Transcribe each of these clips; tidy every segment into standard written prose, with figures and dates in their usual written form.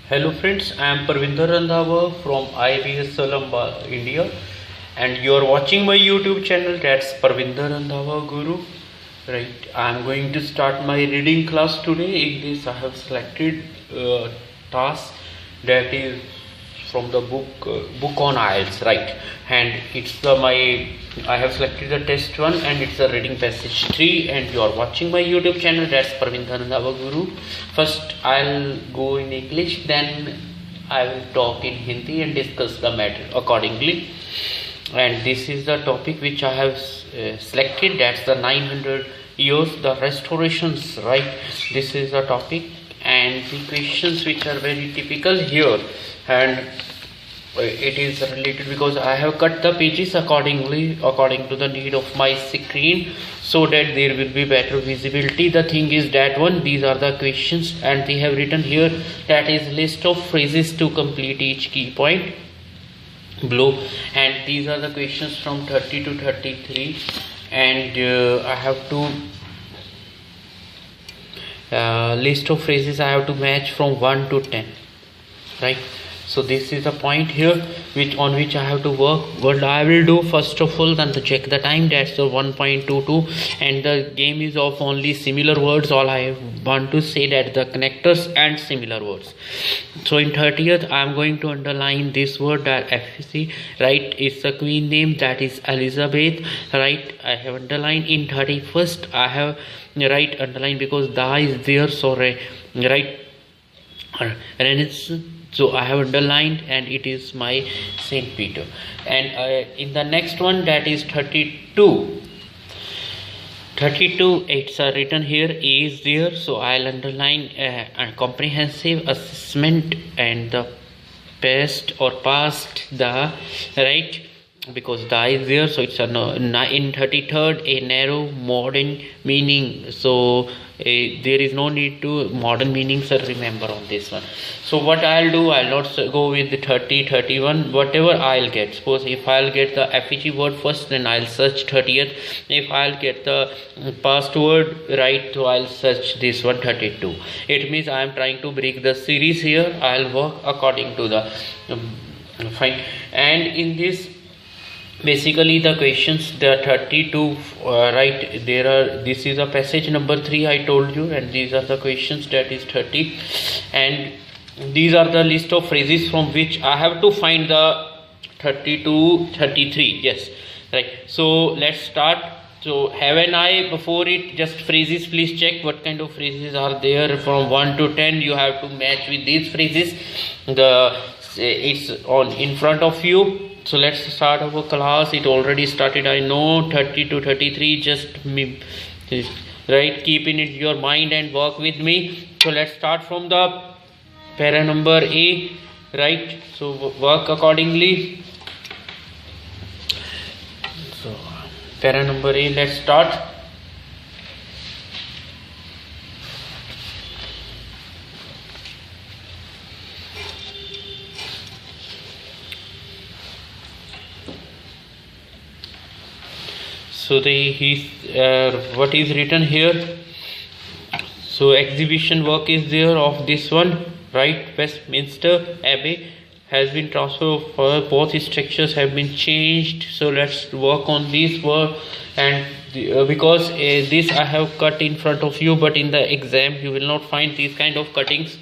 Hello friends, I am Parvinder Randhawa from IBSL India, and you are watching my YouTube channel. That's Parvinder Randhawa Guru. Right, I am going to start my reading class today. In this, I have selected task that is from the book on Ielts, right? And it's I have selected the test one, and it's a reading passage 3. And you are watching my YouTube channel. That's Parvinder Randhawa Guru. First, I'll go in English, then I will talk in Hindi and discuss the matter accordingly. And this is the topic which I have selected. That's the 900 years, the restorations, right? This is the topic, and the questions which are very typical here, and it is related because I have cut the pages accordingly according to the need of my screen, so that there will be better visibility. The thing is that these are the questions, and they have written here that is list of phrases to complete each key point below, and these are the questions from 30 to 33, and I have to list of phrases I have to match from 1 to 10, right? So this is the point here on which I have to work. What I will do first of all, then to check the time, that's the 1.22, and the game is of only similar words. All I want to say that the connectors and similar words. So in 30th, I am going to underline this word, that FC, right? It's a queen name, that is Elizabeth, right? I have underlined. In 31st, I have underline because da is there, so right, Renaissance. So I have underlined, and it is my Saint Peter. And in the next one, that is 32, it's written here, A is there, so I'll underline a comprehensive assessment and the past, the right, because da is there, so it's in 33rd, a narrow modern meaning. So there is no need to modern meanings, remember on this one. So what I'll do, I'll not go with the 30, 31, whatever I'll get. Suppose if I'll get the FEG word first, then I'll search 30th. If I'll get the past word right, so I'll search this one, 32. It means I am trying to break the series here. I'll work according to the fine. And in this, basically the questions, there are 32, right? This is a passage number 3, I told you, and these are the questions, that is 30, and these are the list of phrases from which I have to find the 32, 33. Yes, right. So let's start. So have an eye before it, just phrases, please check what kind of phrases are there from 1 to 10. You have to match with these phrases. It's on in front of you. So let's start our class. It already started, I know. 30 to 33, just right, keep in your mind and work with me. So let's start from the para number A, right? So work accordingly. So para number A, let's start. So what is written here? So exhibition work is there of this one, right? Westminster Abbey has been transferred, for both structures have been changed. So let's work on this work, and because this I have cut in front of you, but in the exam you will not find these kind of cuttings.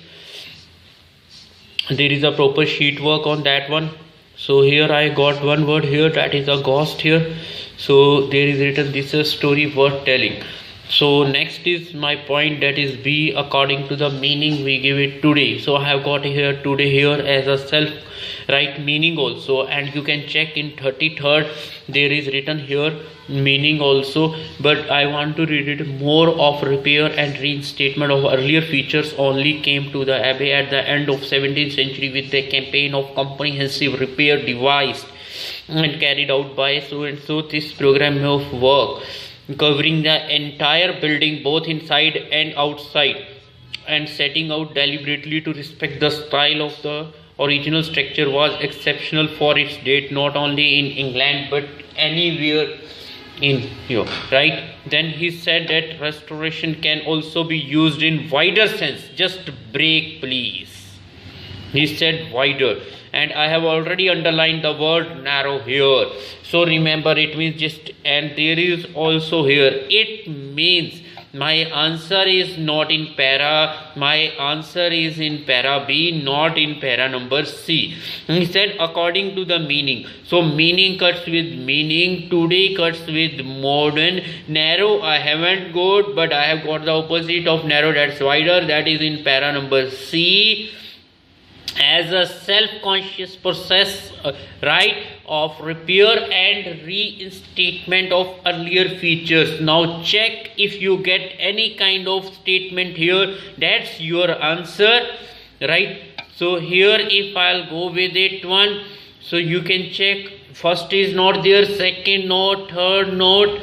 There is a proper sheet work on that one. So here I got one word here, that is a ghost here. So there is written, this is a story worth telling. So next is my point, that is B, according to the meaning we give it today. So I have got here today here as a self right meaning also, and you can check in 33rd, there is written here meaning also, but I want to read it more of repair and reinstatement of earlier features only came to the abbey at the end of 17th century with the campaign of comprehensive repair devised and carried out by so and so. This program of work covering the entire building both inside and outside, and setting out deliberately to respect the style of the original structure, was exceptional for its date, not only in England but anywhere in here, right? Then he said that restoration can also be used in wider sense. Just break, please. He said wider, and I have already underlined the word narrow here. So remember, it means just, and there is also here, it means my answer is not in para, my answer is in para B, not in para number C. He said according to the meaning. So meaning cuts with meaning, today cuts with modern. Narrow I haven't got, but I have got the opposite of narrow, that's wider, that is in para number C. As a self-conscious process, right, of repair and reinstatement of earlier features. Now check if you get any kind of statement here, that's your answer, right? So here if I'll go with it one, so you can check, first is not there, second not, third not,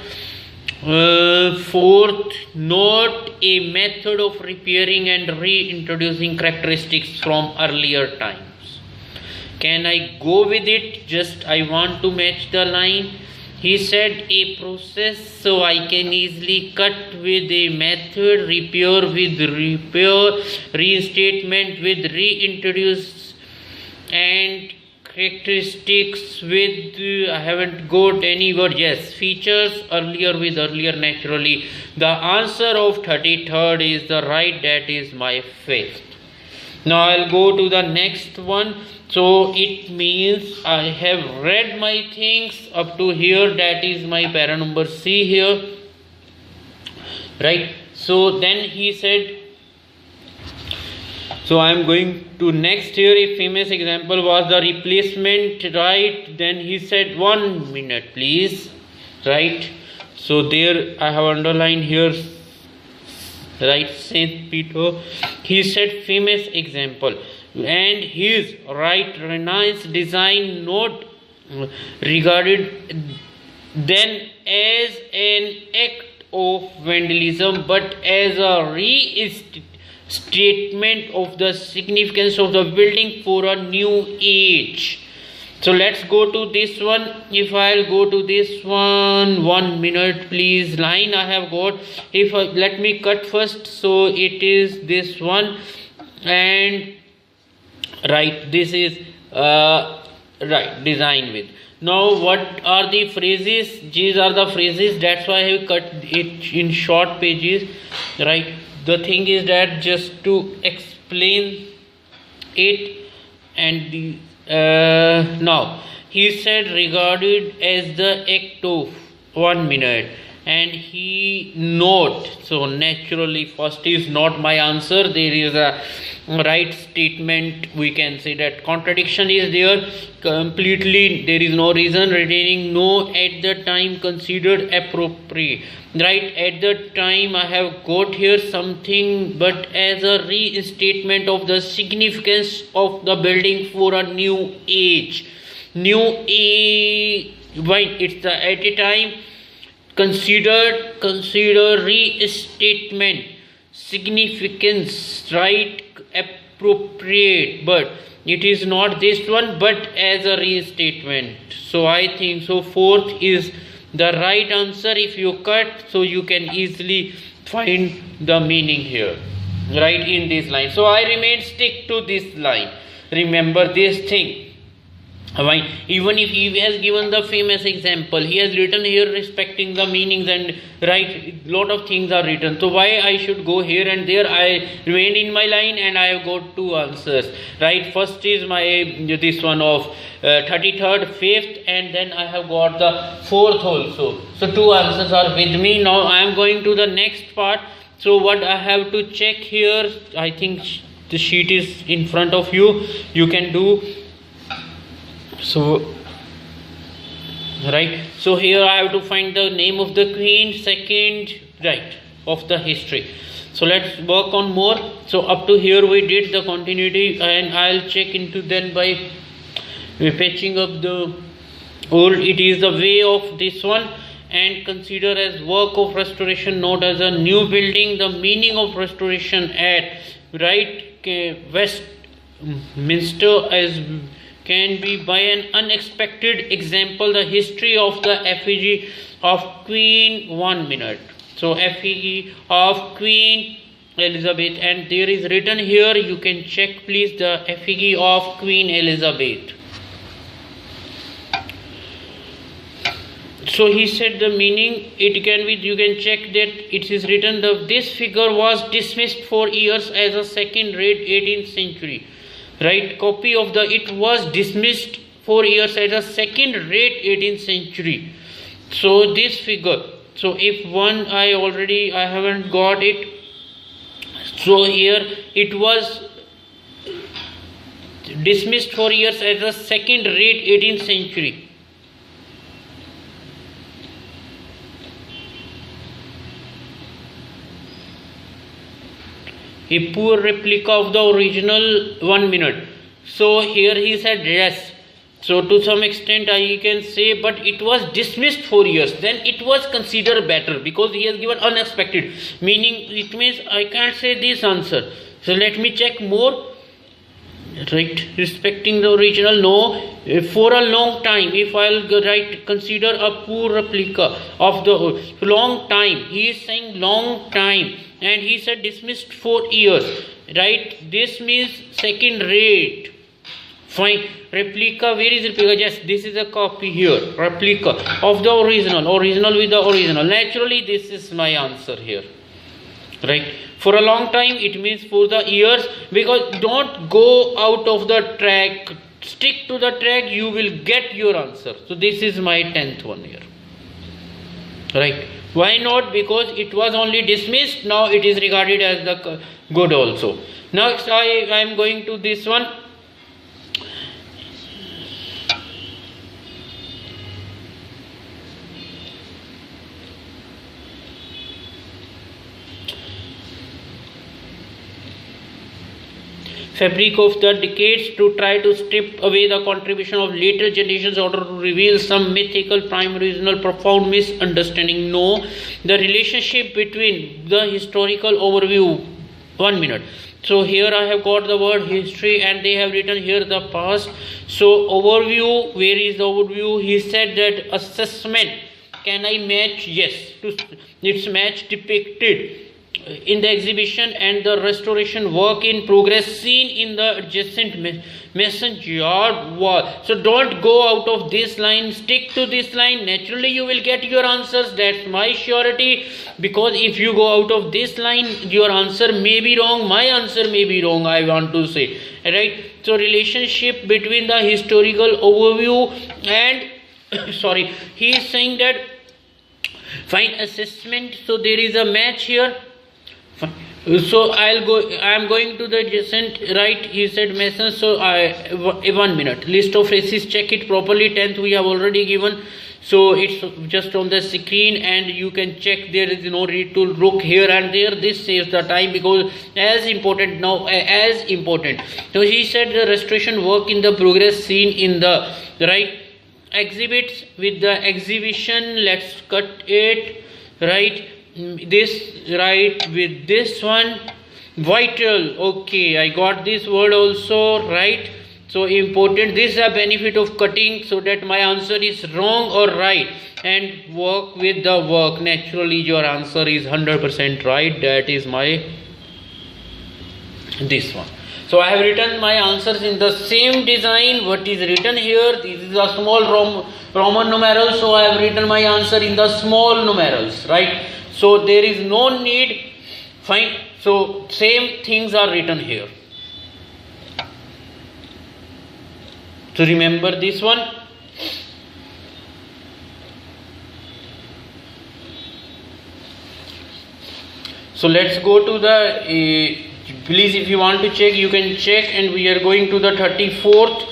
fourth not, a method of repairing and reintroducing characteristics from earlier times. Can I go with it? Just I want to match the line. He said a process, so I can easily cut with a method, repair with repair, reinstatement with reintroduce, and characteristics with I haven't got any word, yes, features, earlier with earlier, naturally. The answer of 33rd is the right, that is my fifth. Now I'll go to the next one. So it means I have read my things up to here, that is my para number C here, right? So then he said, so I am going to next here, a famous example was the replacement, right? Then he said 1 minute please, right? So there I have underlined here, right, Saint Peter. He said famous example, and his right, Renaissance design not regarded then as an act of vandalism, but as a statement of the significance of the building for a new age. So let's go to this one. If I'll go to this one, 1 minute please, line I have got. If let me cut first, so it is this one, and right, this is right, design with. Now what are the phrases? These are the phrases, that's why I have cut it in short pages, right? The thing is that just to explain it, and the now he said regarded as the act of 1 minute, and he note, so naturally first is not my answer, there is a right statement, we can say that contradiction is there completely, there is no reason, retaining no at the time considered appropriate, right? At the time I have got here something, but as a reinstatement of the significance of the building for a new age. New age, why it's the at a time consider restatement, significance, right, appropriate, but it is not this one, but as a restatement. So I think so fourth is the right answer. If you cut, so you can easily find the meaning here, right, in this line. So I remain stick to this line, remember this thing. Why? Even if he has given the famous example, he has written here respecting the meanings, and right, lot of things are written. So why I should go here and there? I remained in my line and I have got two answers, right? First is my this one of 33rd, 5th, and then I have got the 4th also. So two answers are with me. Now I am going to the next part. So what I have to check here, I think the sheet is in front of you, you can do. So right, so here I have to find the name of the queen, second, right, of the history. So let's work on more. So up to here we did the continuity, and I'll check into then by patching up the old. It is the way of this one, and consider as work of restoration, not as a new building. The meaning of restoration at right Westminster as can be by an unexpected example, the history of the effigy of Queen, 1 minute. So effigy of Queen Elizabeth, and there is written here, you can check please, the effigy of Queen Elizabeth. So he said the meaning, it can be, you can check that it is written that this figure was dismissed for years as a second-rate 18th century. Right, copy of the, it was dismissed for years as a second-rate 18th century. So this figure, so if one I haven't got it. So here it was dismissed for years as a second-rate 18th century. A poor replica of the original, 1 minute. So here he said yes. So to some extent I can say, but it was dismissed for years. Then it was considered better because he has given unexpected. Meaning it means I can't say this answer. So let me check more. Right, respecting the original, no. For a long time, if I'll write, consider a poor replica of the long time. He is saying long time, and he said dismissed for years. Right, this means second rate. Fine. Replica, where is replica? Yes, this is a copy here. Replica of the original. Original with the original. Naturally, this is my answer here. Right, for a long time it means for the years, because don't go out of the track, stick to the track, you will get your answer. So this is my 10th one here. Right, why not? Because it was only dismissed, now it is regarded as the good also. Next I am going to this one. Fabric of the decades to try to strip away the contribution of later generations in order to reveal some mythical, primary, original, profound misunderstanding. No, the relationship between the historical overview. 1 minute. So here I have got the word history, and they have written here the past. So overview, where is the overview? He said that assessment. Can I match? Yes. It's match depicted in the exhibition and the restoration work in progress seen in the adjacent messenger yard wall. So don't go out of this line, stick to this line. Naturally you will get your answers, that's my surety. Because if you go out of this line, your answer may be wrong, my answer may be wrong, I want to say. Right, so relationship between the historical overview and sorry, he is saying that fine assessment. So there is a match here. So I am going to the adjacent, right, he said Mason. So 1 minute, list of races, check it properly. 10th we have already given, so it's just on the screen and you can check. There is no need to look here and there. This saves the time, because as important now, as important. So he said the restoration work in the progress seen in the right exhibits with the exhibition. Let's cut it, right, this right with this one, vital. Okay, I got this word also, right. So important, this is a benefit of cutting, so that my answer is wrong or right, and work with the work. Naturally your answer is 100% right. That is my this one. So I have written my answers in the same design what is written here. This is a small Roman numerals, so I have written my answer in the small numerals, right. So there is no need, fine. So same things are written here. So remember this one. So let's go to the, please if you want to check, you can check, and we are going to the 34th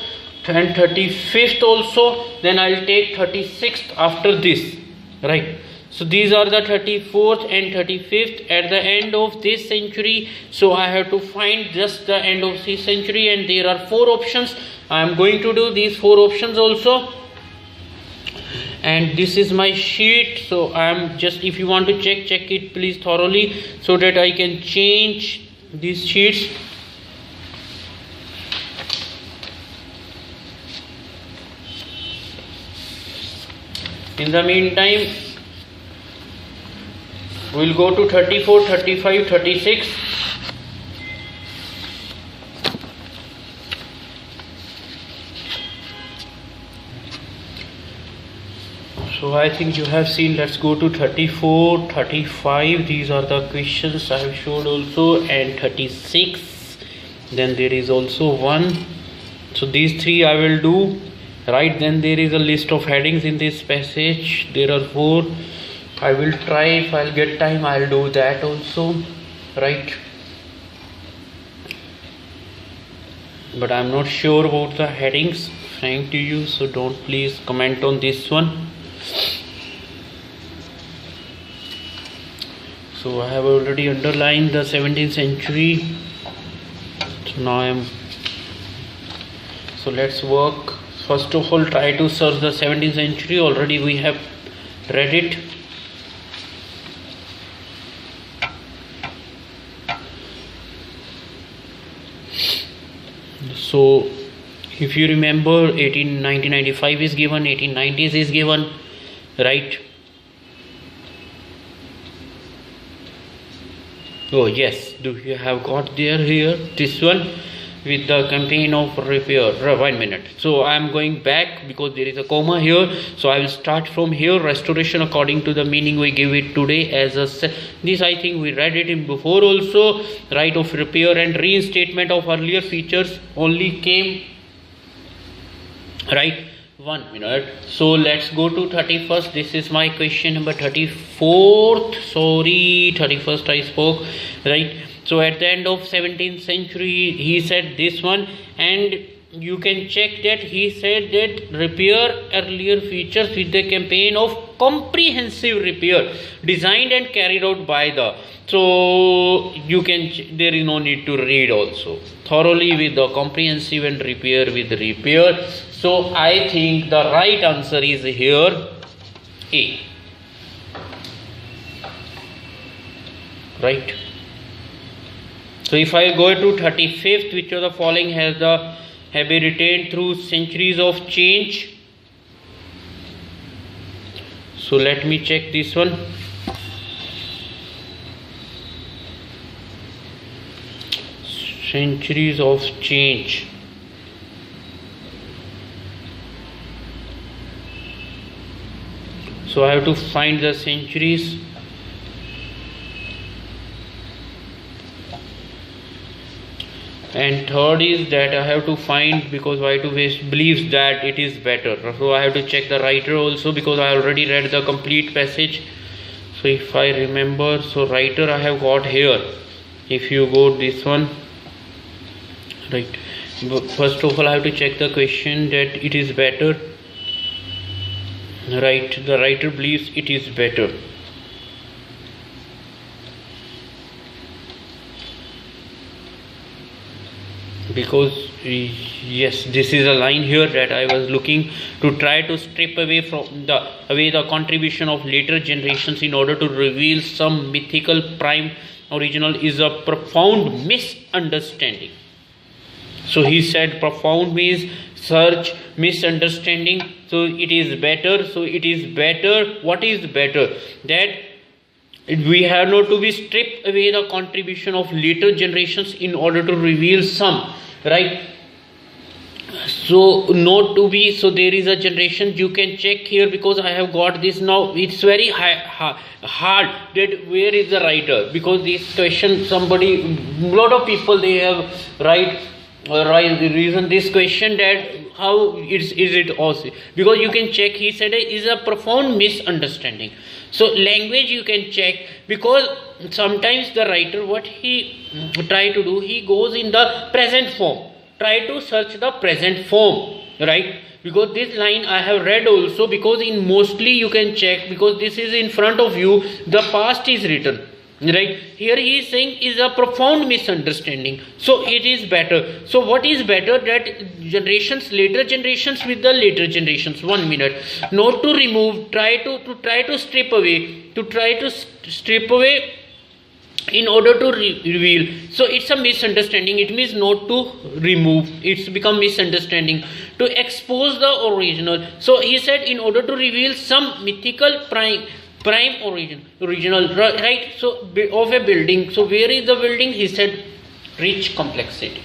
and 35th also. Then I will take 36th after this, right. So these are the 34th and 35th at the end of this century. So I have to find just the end of this century, and there are 4 options. I am going to do these 4 options also. And this is my sheet. So I am just, if you want to check it please thoroughly, so that I can change these sheets. In the meantime, we will go to 34, 35, 36. So I think you have seen. Let's go to 34, 35. These are the questions I have showed also, and 36. Then there is also one. So these three I will do. Right, then there is a list of headings in this passage. There are 4. I will try, if I'll get time, I'll do that also. Right, but I'm not sure about the headings, frank to you, so don't please comment on this one. So I have already underlined the 17th century. So now so let's work. First of all, try to search the 17th century. Already we have read it. So if you remember, 1995 is given, 1890s is given, right? Oh yes, do you have got there here this one with the campaign of repair? 1 minute. So I am going back because there is a comma here, so I will start from here. Restoration according to the meaning we give it today as a this I think we read it in before also. Right of repair and reinstatement of earlier features only came, right? 1 minute. So let's go to 31st. This is my question number 34th. Sorry, 31st I spoke, right? So at the end of 17th century he said this one, and you can check that he said that repair earlier features with the campaign of comprehensive repair designed and carried out by the, so you can, there is no need to read also, thoroughly with the comprehensive and repair with repair. So I think the right answer is here A, right? So if I go to 35th, which of the following have been retained through centuries of change? So let me check this one. Centuries of change. So I have to find the centuries. And third is that I have to find, because why to waste, believes that it is better. So I have to check the writer also, because I already read the complete passage. So if I remember, so writer I have got here. If you go this one, right, first of all I have to check the question that it is better, right? The writer believes it is better. Because yes, this is a line here that I was looking to try to strip away the contribution of later generations in order to reveal some mythical prime original is a profound misunderstanding. So he said profound means search, misunderstanding. So it is better. So it is better. What is better? That we have not to be strip away the contribution of later generations in order to reveal some, right? So not to be, so there is a generation, you can check here, because I have got this now. It's very hard that where is the writer, because this question somebody, lot of people they have reason this question that how is it also, because you can check, he said it is a profound misunderstanding. So language you can check, because sometimes the writer what he try to do, he goes in the present form, try to search the present form, right? Because this line I have read also, because in mostly you can check, because this is in front of you, the past is written, right? Here he is saying is a profound misunderstanding. So it is better. So what is better? That generations, later generations with the later generations. 1 minute. Not to remove, try to strip away, in order to reveal. So it's a misunderstanding. It means not to remove. It's become misunderstanding. To expose the original. So he said in order to reveal some mythical prime original, right? So of a building. So where is the building? He said rich complexity,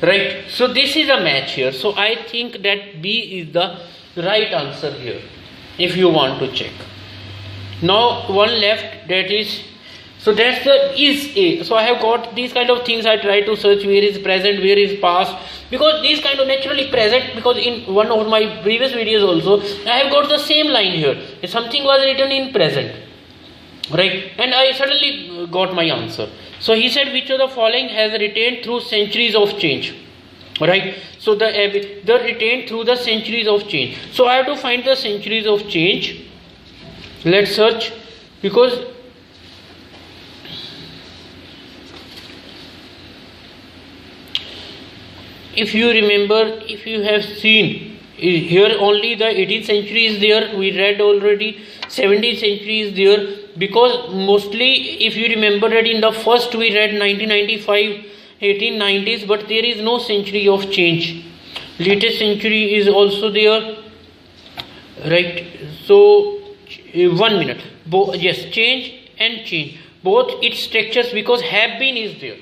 right? So this is a match here. So I think that B is the right answer here. if you want to check. Now one left, that is, so that's the is A. So I have got these kind of things. I try to search where is present, where is past, because these kind of naturally present, because in one of my previous videos also I have got the same line here. Something was written in present, right, and I suddenly got my answer. So he said, which of the following has retained through centuries of change, right? So the retained through the centuries of change. So I have to find the centuries of change. Let's search, because if you remember, if you have seen here, only the 18th century is there, we read already. 17th century is there, because mostly if you remember that in the first we read 1995, 1890s, but there is no century of change. Latest century is also there, right? So 1 minute, yes, change and change, both its structures, because have been is there.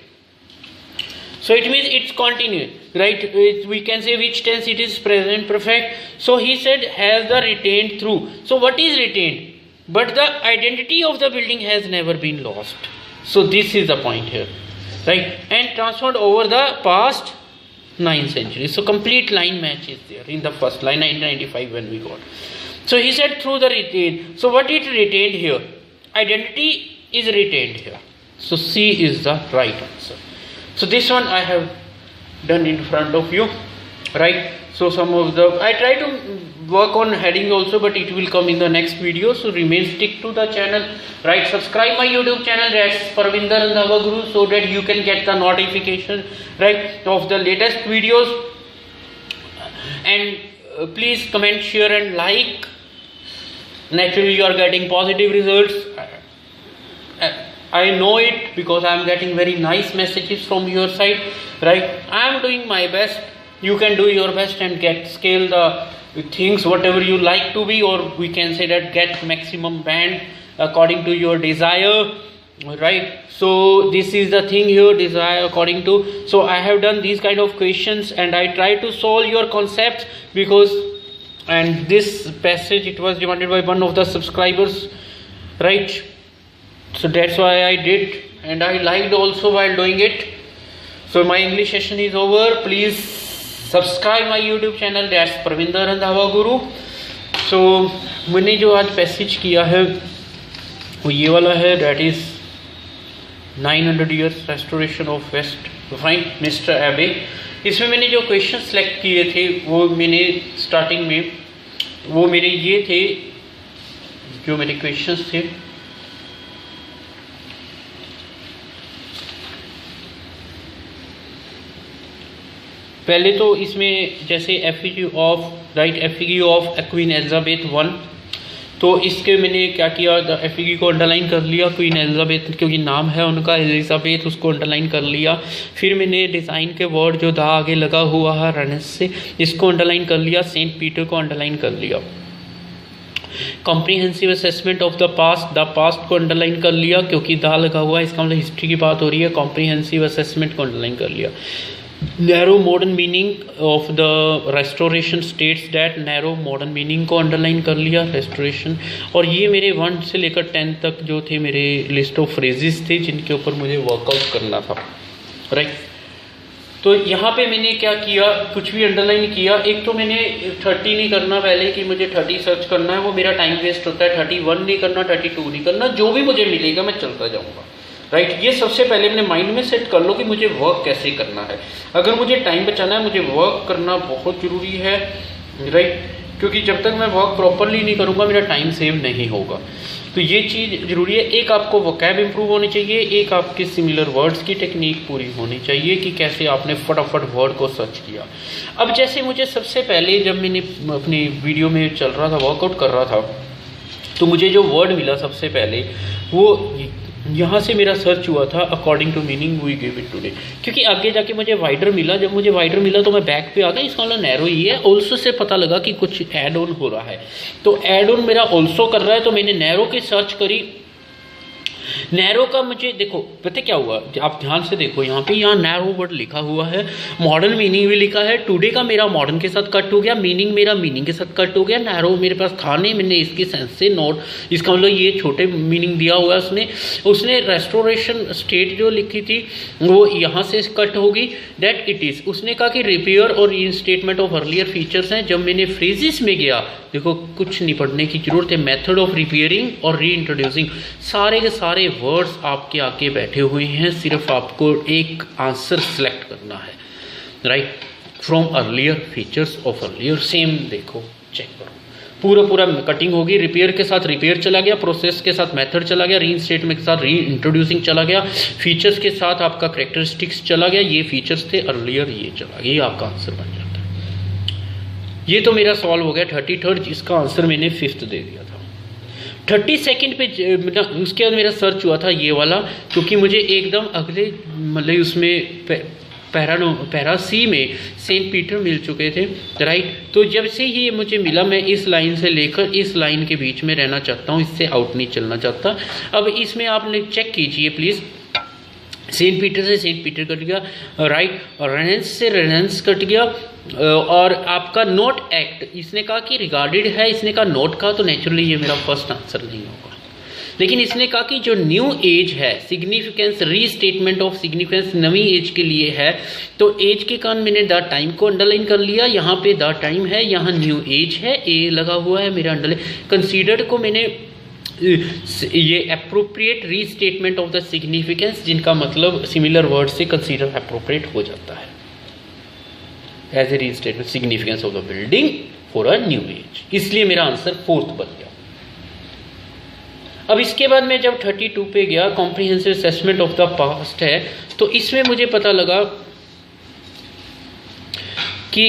So it means it's continuing, right? We can say which tense it is, present perfect. So he said has the retained through. So what is retained? But the identity of the building has never been lost. So this is the point here, right? And transferred over the past 9 centuries. So complete line match is there in the first line, 1995 when we got. So he said through the retained. So what it retained here? Identity is retained here. So C is the right answer. So this one I have done in front of you, right? So some of the, I try to work on heading also, but it will come in the next video. So remain stick to the channel, right? Subscribe my YouTube channel, that's Parvinder and Navaguru, so that you can get the notification, right, of the latest videos. And please comment, share and like. Naturally you are getting positive results. I know it, because I am getting very nice messages from your side, right? I am doing my best. You can do your best and scale the things whatever you like to be, or we can say that get maximum band according to your desire, right? So this is the thing here, desire according to. So I have done these kind of questions and I try to solve your concepts, because, and this passage, it was demanded by one of the subscribers, right? So that's why I did, and I liked also while doing it. So my English session is over. Please subscribe my YouTube channel, that's Parvinder and Navaguru. So मैंने जो आज passage किया है वो ये वाला है, that is 900 years restoration of Westminster Abbey. इसमें मैंने जो क्वेश्चन सेलेक्ट किए थे वो मैंने स्टार्टिंग में, वो मेरे ये थे जो मेरे क्वेश्चंस थे। पहले तो इसमें जैसे effigy of, right, effigy of queen Elizabeth 1, तो इसके मैंने क्या किया, एफिगी को अंडरलाइन कर लिया, क्वीन एलिजाबेथ क्योंकि नाम है उनका एलिजाबेथ, उसको अंडरलाइन कर लिया। फिर मैंने डिज़ाइन के वर्ड जो दा आगे लगा हुआ है रनस से, इसको अंडरलाइन कर लिया, सेंट पीटर को अंडरलाइन कर लिया। Comprehensive assessment of the past को अंडरलाइन कर लिया क्योंकि दा लगा हुआ है, इसका मतलब हिस्ट्री की बात हो रही है। कॉम्प्रीहेंसिव असेसमेंट को अंडरलाइन कर लिया। Narrow modern meaning of the restoration states that, narrow modern meaning को अंडरलाइन कर लिया, रेस्टोरेशन। और ये मेरे 1 से लेकर 10 तक जो थे मेरे लिस्ट ऑफ फ्रेजेस थे जिनके ऊपर मुझे वर्कआउट करना था, राइट। तो यहाँ पे मैंने क्या किया, कुछ भी अंडरलाइन किया। एक तो मैंने 30 नहीं करना पहले कि मुझे 30 सर्च करना है, वो मेरा टाइम वेस्ट होता है। 31 नहीं करना, 32 नहीं करना, जो भी मुझे मिलेगा मैं चलता जाऊँगा, राइट। ये सबसे पहले अपने माइंड में सेट कर लो कि मुझे वर्क कैसे करना है। अगर मुझे टाइम बचाना है, मुझे वर्क करना बहुत ज़रूरी है, राइट, क्योंकि जब तक मैं वर्क प्रॉपरली नहीं करूँगा मेरा टाइम सेव नहीं होगा। तो ये चीज़ ज़रूरी है। एक आपको वोकैब इंप्रूव होनी चाहिए, एक आपके सिमिलर वर्ड्स की टेक्निक पूरी होनी चाहिए कि कैसे आपने फटाफट वर्ड को सर्च किया। अब जैसे मुझे सबसे पहले जब मैंने अपनी वीडियो में चल रहा था, वर्कआउट कर रहा था, तो मुझे जो वर्ड मिला सबसे पहले वो यहाँ से मेरा सर्च हुआ था according to meaning we give it today, क्योंकि आगे जाके मुझे वाइडर मिला। जब मुझे वाइडर मिला तो मैं बैक पे आ गया, इसका मतलब नैरो ही है। ऑल्सो से पता लगा कि कुछ ऐड ऑन हो रहा है, तो ऐड ऑन मेरा ऑल्सो कर रहा है, तो मैंने नैरो की सर्च करी। नैरो का मुझे देखो पता क्या हुआ, आप ध्यान से देखो यहाँ पे, यहाँ नैरो वर्ड लिखा हुआ है, मॉडर्न मीनिंग भी लिखा है। टुडे का मेरा मॉडर्न के साथ कट हो गया, मीनिंग मेरा मीनिंग के साथ कट हो गया। नैरो मेरे पास था नहीं, मैंने इसकी सेंस से नोट, इसका मतलब ये छोटे मीनिंग दिया हुआ है उसने रेस्टोरेशन स्टेट जो लिखी थी वो यहाँ से कट होगी। दैट इट इज़, उसने कहा कि रिपेयर और रीइंस्टेटमेंट ऑफ अर्लियर फीचर्स हैं। जब मैंने फ्रेजेस में गया, देखो कुछ नहीं पढ़ने की जरूरत है, मेथड ऑफ रिपेयरिंग और री इंट्रोड्यूसिंग, सारे के सारे वर्ड्स आपके आगे बैठे हुए हैं, सिर्फ आपको एक आंसर सेलेक्ट करना है, right, from earlier features of earlier. Same देखो, चेक करो, पूरा कटिंग होगी। रिपेयर के साथ रिपेयर चला गया, प्रोसेस के साथ मेथड चला गया, री इंस्टेटमेंट के साथ री इंट्रोड्यूसिंग चला गया, फीचर्स के साथ आपका कैरेक्टरिस्टिक्स चला गया, ये फीचर्स थे, अर्लियर ये चला गया, ये आपका आंसर बन जाता है। ये तो मेरा सॉल्व हो गया 33rd, इसका आंसर मैंने 5th दे दिया था। 32nd पे उसके बाद मेरा सर्च हुआ था ये वाला, क्योंकि मुझे एकदम अगले मतलब उसमें पैरा सी में सेंट पीटर मिल चुके थे, राइट। तो जब से ये मुझे मिला, मैं इस लाइन से लेकर इस लाइन के बीच में रहना चाहता हूँ, इससे आउट नहीं चलना चाहता। अब इसमें आपने चेक कीजिए प्लीज़, सेंट पीटर से सेंट पीटर कट गया, राइट, और रेनेंस से रेनेंस कट गया, और आपका नोट एक्ट, इसने कहा कि रिगार्डेड है, इसने कहा नोट का, तो नेचुरली ये मेरा फर्स्ट आंसर नहीं होगा। लेकिन इसने कहा कि जो न्यू एज है, significance, restatement of significance new age के लिए है, तो एज के कारण मैंने द टाइम को अंडरलाइन कर लिया, यहाँ पे द टाइम है, यहाँ न्यू एज है, ए लगा हुआ है मेरा अंडरलाइन। कंसीडर्ड को मैंने ये appropriate restatement of the significance, जिनका मतलब सिमिलर वर्ड से कंसीडर अप्रोप्रिएट हो जाता है, as a restatement significance of the building for a new age, इसलिए मेरा आंसर 4th बन गया। अब इसके बाद मैं जब 32 पे गया, comprehensive assessment of the past है, तो इसमें मुझे पता लगा कि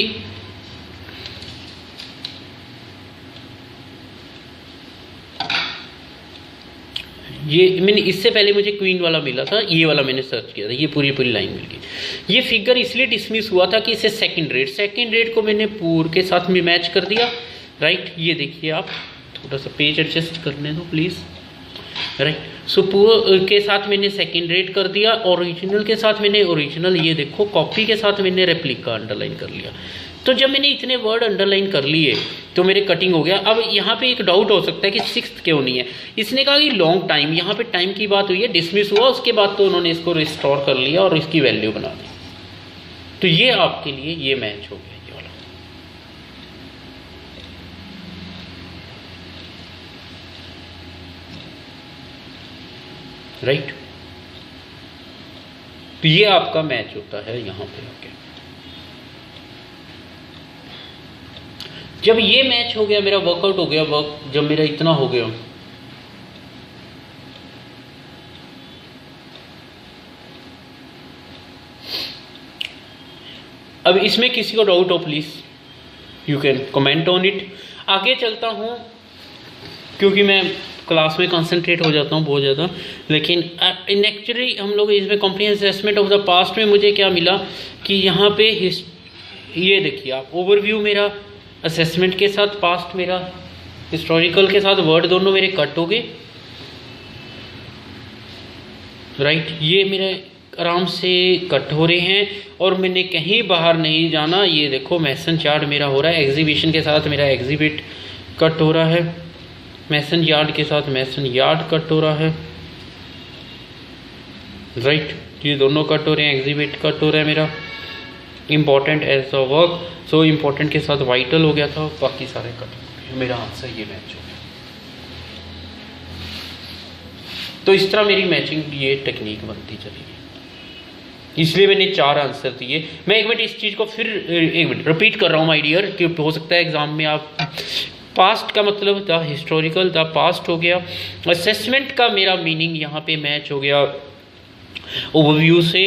ये मैंने, इससे पहले मुझे क्वीन वाला मिला था, ये वाला मैंने सर्च किया था, ये पूरी लाइन मिल गई। ये फिगर इसलिए डिसमिस हुआ था कि इसे सेकंड रेट को मैंने पूर के साथ में मैच कर दिया, राइट। ये देखिए आप, थोड़ा सा पेज एडजस्ट करने दो प्लीज़, राइट। सो पूर के साथ मैंने सेकंड रेट कर दिया, ओरिजिनल के साथ मैंने ओरिजिनल, ये देखो कॉपी के साथ मैंने रेप्लिका अंडरलाइन कर लिया। तो जब मैंने इतने वर्ड अंडरलाइन कर लिए तो मेरे कटिंग हो गया। अब यहाँ पे एक डाउट हो सकता है कि 6th क्यों नहीं है। इसने कहा कि लॉन्ग टाइम, यहाँ पे टाइम की बात हुई है, डिसमिस हुआ, उसके बाद तो उन्होंने इसको रिस्टोर कर लिया और इसकी वैल्यू बना दी। तो ये आपके लिए ये मैच हो गया, ये वाला, राइट। तो ये आपका मैच होता है यहाँ पे आके। जब ये मैच हो गया, मेरा वर्कआउट हो गया, जब मेरा इतना हो गया, अब इसमें किसी को डाउट हो please you can comment on it. आगे चलता हूँ क्योंकि मैं क्लास में कंसंट्रेट हो जाता हूँ बहुत ज़्यादा, लेकिन एक्चुअली हम लोग इसमें comprehensive assessment of the past में मुझे क्या मिला कि यहाँ पे ये देखिए आप, ओवरव्यू मेरा असेसमेंट के साथ, पास्ट मेरा हिस्टोरिकल के साथ, वर्ड दोनों मेरे कट हो गए, राइट। ये मेरे आराम से कट हो रहे हैं और मैंने कहीं बाहर नहीं जाना। ये देखो मैसन चार्ट मेरा हो रहा है, एग्जीबिशन के साथ मेरा एग्जिबिट कट हो रहा है, मैसन यार्ड के साथ मैसन यार्ड कट हो रहा है, राइट। ये दोनों कट हो रहे हैं, एग्जिबिट कट हो रहा है मेरा, important as a work, so important के साथ वाइटल हो गया था, बाकी सारे कट हो गए। मेरा आंसर ये मैच हो गया। तो इस तरह मेरी मैचिंग ये टेक्निक बनती चलेगी, इसलिए मैंने 4 आंसर दिए। मैं एक मिनट इस चीज़ को फिर एक मिनट रिपीट कर रहा हूँ माय डियर, कि हो सकता है एग्जाम में आप, पास्ट का मतलब द हिस्टोरिकल, द पास्ट हो गया। असेसमेंट का मेरा मीनिंग यहाँ पे मैच हो गया ओवरव्यू से,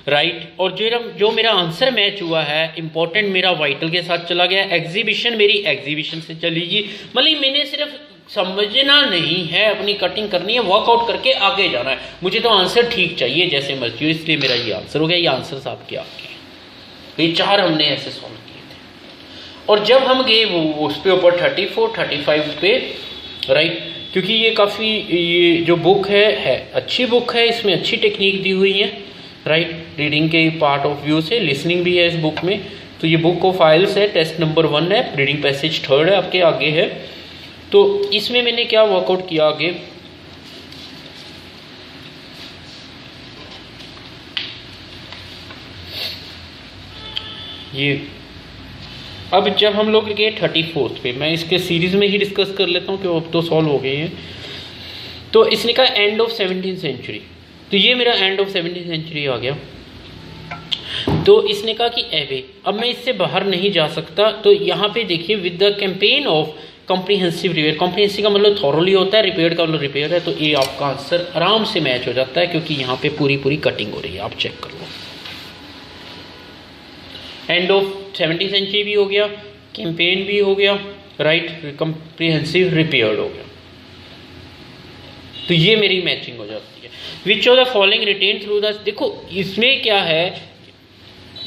राइट। और जो मेरा आंसर मैच हुआ है, इंपॉर्टेंट मेरा वाइटल के साथ चला गया, एग्जीबिशन मेरी एग्जीबिशन से चलेगी। मतलब मैंने सिर्फ समझना नहीं है, अपनी कटिंग करनी है, वर्कआउट करके आगे जाना है। मुझे तो आंसर ठीक चाहिए जैसे मर्जी हो, इसलिए मेरा ये आंसर हो गया। ये आंसर आपके आपके ये 4 हमने ऐसे सॉल्व किए थे। और जब हम गए वो उस पे ऊपर 34, 35 पे, राइट, क्योंकि ये काफ़ी, ये जो बुक है अच्छी बुक है, इसमें अच्छी टेक्निक दी हुई है, राइट। रीडिंग के पार्ट ऑफ व्यू से लिसनिंग भी है इस बुक में। तो ये बुक ऑफ आइल्स है, टेस्ट नंबर 1 है, रीडिंग पैसेज 3 है, आपके आगे है। तो इसमें मैंने क्या वर्कआउट किया आगे, ये अब जब हम लोग गए 34th पे, मैं इसके सीरीज में ही डिस्कस कर लेता हूँ कि अब तो सॉल्व हो गई है। तो इसने कहा एंड ऑफ 17th सेंचुरी, तो ये मेरा एंड ऑफ 17th सेंचुरी आ गया। तो इसने कहा कि एवे, अब मैं इससे बाहर नहीं जा सकता। तो यहाँ पे देखिए, with the campaign of comprehensive repair, comprehensive का मतलब थॉरली होता है, रिपेयर का मतलब रिपेयर है। तो ये आपका आंसर आराम से मैच हो जाता है, क्योंकि यहाँ पे पूरी कटिंग हो रही है, आप चेक कर लो। एंड ऑफ 17th सेंचुरी भी हो गया, कैंपेन भी हो गया, राइट, कॉम्प्रिहेंसिव रिपेयर हो गया। तो ये मेरी मैचिंग हो जाती है। Which of the following written through the, देखो इसमें क्या है,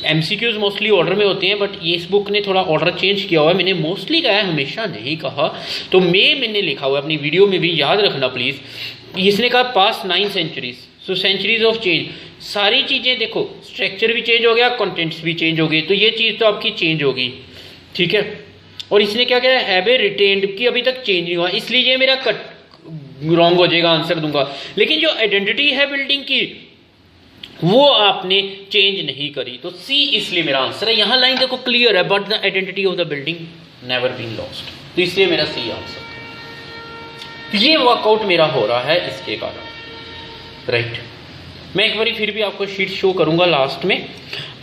एमसीक्यूज मोस्टली ऑर्डर में होते हैं, बट ये इस बुक ने थोड़ा ऑर्डर चेंज किया हुआ है। मैंने मोस्टली कहा है, हमेशा नहीं कहा। तो मैंने लिखा हुआ है अपनी वीडियो में भी, याद रखना प्लीज। इसने कहा past 9 centuries, so centuries of change, सारी चीज़ें देखो, स्ट्रक्चर भी चेंज हो गया, कंटेंट्स भी चेंज हो गए, तो ये चीज़ तो आपकी चेंज होगी, ठीक है। और इसने क्या किया, हैव ए रिटेन्ड, की अभी तक चेंज नहीं हुआ, इसलिए ये मेरा कट रॉन्ग हो जाएगा, आंसर दूंगा। लेकिन जो आइडेंटिटी है बिल्डिंग की, वो आपने चेंज नहीं करी, तो सी इसलिए मेरा आंसर है। यहां लाइन देखो क्लियर है, but the identity of the building never been lost, तो इसलिए मेरा सी आंसर। ये वर्कआउट मेरा हो रहा है इसके कारण, राइट। मैं एक बार फिर भी आपको शीट शो करूंगा लास्ट में।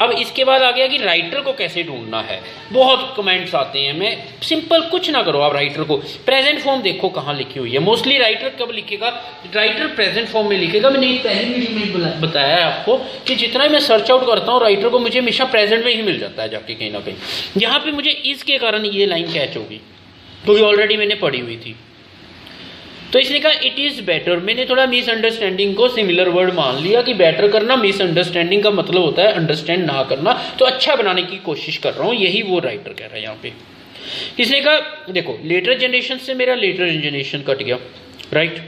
अब इसके बाद आ गया कि राइटर को कैसे ढूंढना है। बहुत कमेंट्स आते हैं, मैं सिंपल कुछ ना करो, आप राइटर को प्रेजेंट फॉर्म देखो कहाँ लिखी हुई है। मोस्टली राइटर कब लिखेगा, राइटर प्रेजेंट फॉर्म में लिखेगा। मैंने पहली वीडियो में बताया है आपको कि जितना मैं सर्च आउट करता हूँ राइटर को, मुझे हमेशा प्रेजेंट में ही मिल जाता है जाके कहीं ना कहीं। यहाँ पे मुझे इसके कारण ये लाइन कैच होगी, क्योंकि ऑलरेडी मैंने पढ़ी हुई थी। तो इसने कहा इट इज बेटर, मैंने थोड़ा मिसअंडरस्टैंडिंग को सिमिलर वर्ड मान लिया कि बेटर करना, मिसअंडरस्टैंडिंग का मतलब होता है अंडरस्टैंड ना करना, तो अच्छा बनाने की कोशिश कर रहा हूँ, यही वो राइटर कह रहा है यहाँ पे। इसने कहा देखो लेटर जनरेशन से मेरा लेटर जनरेशन कट गया, राइट।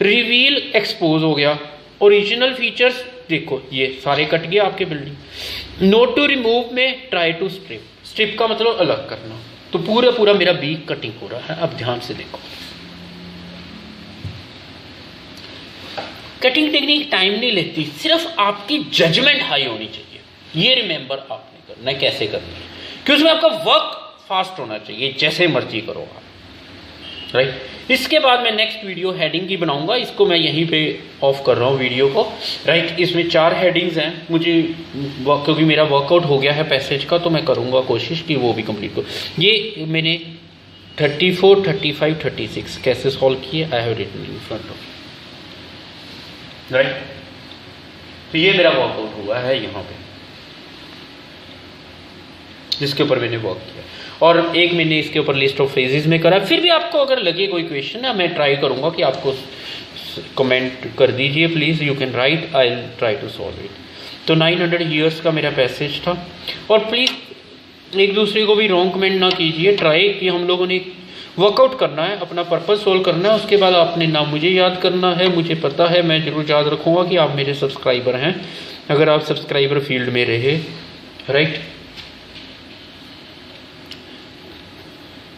रिवील एक्सपोज हो गया, ओरिजिनल फीचर्स देखो ये सारे कट गया आपके बिल्डिंग। नोट टू रिमूव में ट्राई टू स्ट्रिप, स्ट्रिप का मतलब अलग करना, तो पूरा मेरा बी कटिंग हो रहा है। अब ध्यान से देखो, कटिंग टेक्निक टाइम नहीं लेती, सिर्फ आपकी जजमेंट हाई होनी चाहिए। ये रिमेंबर आपने करना है कैसे करना है, क्योंकि उसमें आपका वर्क फास्ट होना चाहिए, जैसे मर्जी करो आप, राइट। इसके बाद मैं नेक्स्ट वीडियो हेडिंग की बनाऊंगा, इसको मैं यहीं पे ऑफ कर रहा हूँ वीडियो को, राइट। इसमें 4 हेडिंग्स हैं, मुझे क्योंकि मेरा वर्कआउट हो गया है पैसेज का, तो मैं करूँगा कोशिश कि वो भी कंप्लीट हो। ये मैंने 34, 35, 36 कैसे सॉल्व किए, I have written in front of, right. तो ये मेरा वर्कआउट हुआ है यहाँ पे, जिसके ऊपर मैंने वर्क किया, और एक मैंने इसके ऊपर लिस्ट ऑफ फ्रेजेस में करा। फिर भी आपको अगर लगे कोई क्वेश्चन है, मैं ट्राई करूँगा कि आपको कमेंट कर दीजिए please, you can write, I will try to solve it. तो 900 ईयर्स का मेरा पैसेज था, और प्लीज़ एक दूसरे को भी रॉन्ग कमेंट ना कीजिए, ट्राई कि हम लोगों ने वर्कआउट करना है, अपना पर्पस सोल्व करना है। उसके बाद आपने ना मुझे याद करना है, मुझे पता है, मैं जरूर याद रखूँगा कि आप मेरे सब्सक्राइबर हैं, अगर आप सब्सक्राइबर फील्ड में रहे, राइट।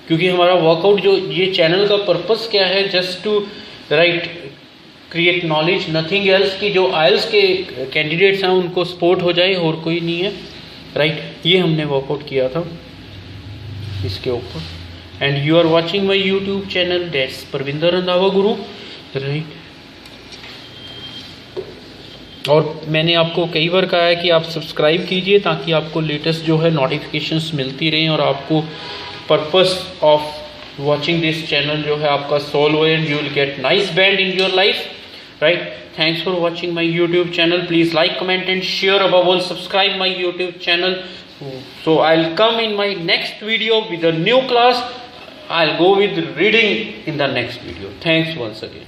क्योंकि हमारा वर्कआउट, जो ये चैनल का पर्पस क्या है, just to write create knowledge, nothing else, कि जो आइल्स के कैंडिडेट्स हैं उनको सपोर्ट हो जाए, और कोई नहीं है, राइट। ये हमने वर्कआउट किया था इसके ऊपर। And you are watching my YouTube channel, that's Parvinder Randhawa Guru, right? और मैंने आपको कई बार कहा है कि आप सब्सक्राइब कीजिए, ताकि आपको लेटेस्ट जो है नोटिफिकेशंस मिलती रहें, और आपको purpose of watching this channel जो है आपका सॉल्व हो, and you will get nice band in your life, right. Thanks for watching my YouTube channel. Please like, comment and share. Above all, subscribe my YouTube channel. So I'll come in my next video with a new class. I'll go with reading in the next video. Thanks once again.